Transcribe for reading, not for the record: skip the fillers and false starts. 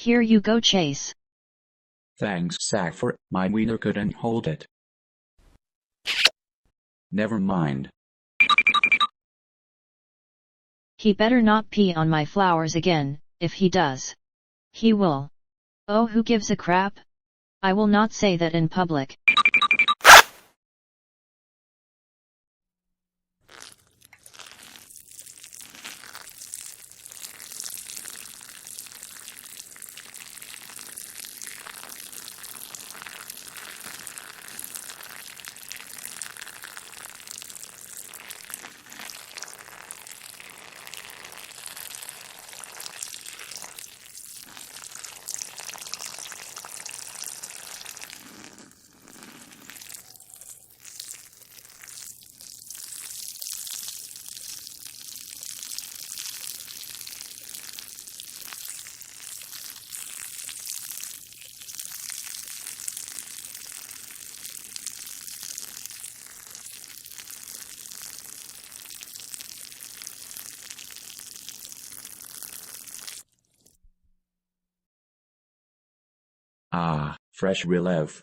Here you go, Chase. Thanks, Safford. My wiener couldn't hold it. Never mind. He better not pee on my flowers again. If he does, he will. Oh, who gives a crap? I will not say that in public. Ah, fresh relief.